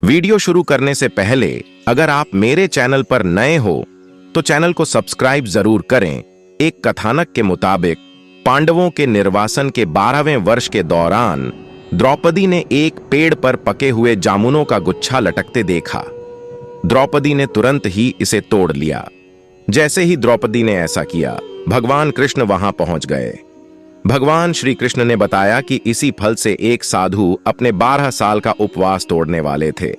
Video शुरू करने से पहले अगर आप मेरे चैनल पर नए हो तो चैनल को सब्सक्राइब जरूर करें। एक कथानक के मुताबिक पांडवों के निर्वासन के 12वें वर्ष के दौरान द्रौपदी ने एक पेड़ पर पके हुए जामुनों का गुच्छा लटकते देखा। द्रौपदी ने तुरंत ही इसे तोड़ लिया। जैसे ही द्रौपदी ने ऐसा किया, भगवान कृष्ण वहां पहुंच गए। भगवान श्री कृष्ण ने बताया कि इसी फल से एक साधु अपने 12 साल का उपवास तोड़ने वाले थे।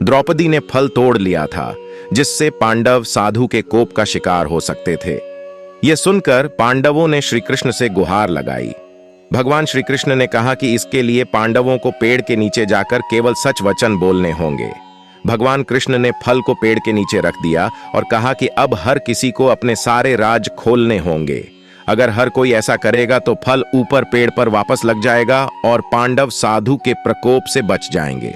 द्रौपदी ने फल तोड़ लिया था, जिससे पांडव साधु के कोप का शिकार हो सकते थे। यह सुनकर पांडवों ने श्री कृष्ण से गुहार लगाई। भगवान श्री कृष्ण ने कहा कि इसके लिए पांडवों को पेड़ के नीचे जाकर केवल सच वचन बोलने होंगे। भगवान कृष्ण ने फल को पेड़ के नीचे रख दिया और कहा कि अब हर किसी को अपने सारे राज खोलने होंगे। अगर हर कोई ऐसा करेगा तो फल ऊपर पेड़ पर वापस लग जाएगा और पांडव साधु के प्रकोप से बच जाएंगे।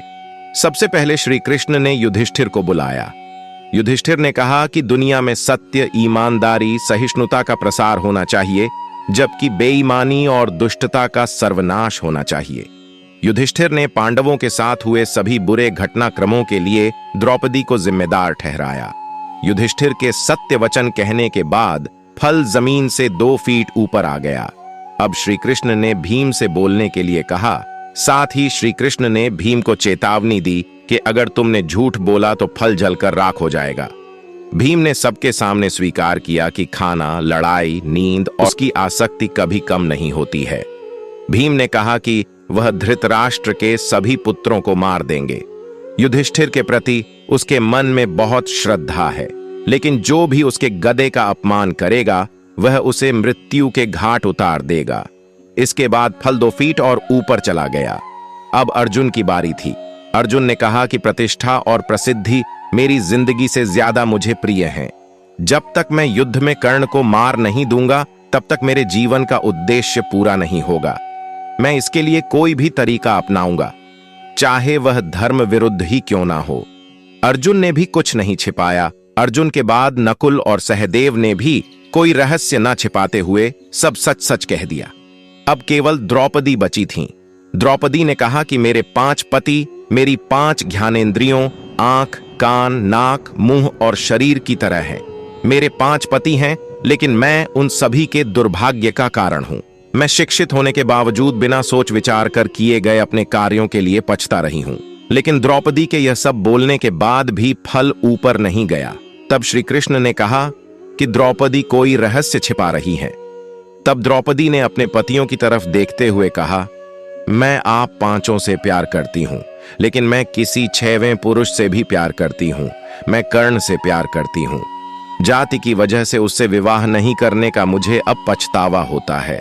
सबसे पहले श्री कृष्ण ने युधिष्ठिर को बुलाया। युधिष्ठिर ने कहा कि दुनिया में सत्य, ईमानदारी, सहिष्णुता का प्रसार होना चाहिए, जबकि बेईमानी और दुष्टता का सर्वनाश होना चाहिए। युधिष्ठिर ने पांडवों के साथ हुए सभी बुरे घटनाक्रमों के लिए द्रौपदी को जिम्मेदार ठहराया। युधिष्ठिर के सत्य वचन कहने के बाद फल जमीन से 2 फीट ऊपर आ गया। अब श्री कृष्ण ने भीम से बोलने के लिए कहा। साथ ही श्री कृष्ण ने भीम को चेतावनी दी कि अगर तुमने झूठ बोला तो फल जलकर राख हो जाएगा। भीम ने सबके सामने स्वीकार किया कि खाना, लड़ाई, नींद और उसकी आसक्ति कभी कम नहीं होती है। भीम ने कहा कि वह धृतराष्ट्र के सभी पुत्रों को मार देंगे। युधिष्ठिर के प्रति उसके मन में बहुत श्रद्धा है, लेकिन जो भी उसके गदे का अपमान करेगा वह उसे मृत्यु के घाट उतार देगा। इसके बाद फल 2 फीट और ऊपर चला गया। अब अर्जुन की बारी थी। अर्जुन ने कहा कि प्रतिष्ठा और प्रसिद्धि मेरी जिंदगी से ज्यादा मुझे प्रिय हैं। जब तक मैं युद्ध में कर्ण को मार नहीं दूंगा तब तक मेरे जीवन का उद्देश्य पूरा नहीं होगा। मैं इसके लिए कोई भी तरीका अपनाऊंगा, चाहे वह धर्म विरुद्ध ही क्यों ना हो। अर्जुन ने भी कुछ नहीं छिपाया। अर्जुन के बाद नकुल और सहदेव ने भी कोई रहस्य न छिपाते हुए सब सच सच कह दिया। अब केवल द्रौपदी बची थीं। द्रौपदी ने कहा कि मेरे 5 पति मेरी 5 ज्ञानेंद्रियों, आंख, कान, नाक, मुंह और शरीर की तरह हैं। मेरे 5 पति हैं, लेकिन मैं उन सभी के दुर्भाग्य का कारण हूं। मैं शिक्षित होने के बावजूद बिना सोच विचार कर किए गए अपने कार्यों के लिए पछता रही हूं। लेकिन द्रौपदी के यह सब बोलने के बाद भी फल ऊपर नहीं गया। तब श्री कृष्ण ने कहा कि द्रौपदी कोई रहस्य छिपा रही है। तब द्रौपदी ने अपने पतियों की तरफ देखते हुए कहा, मैं आप 5 से प्यार करती हूं, लेकिन मैं किसी 6वें पुरुष से भी प्यार करती हूं। मैं कर्ण से प्यार करती हूं। जाति की वजह से उससे विवाह नहीं करने का मुझे अब पछतावा होता है।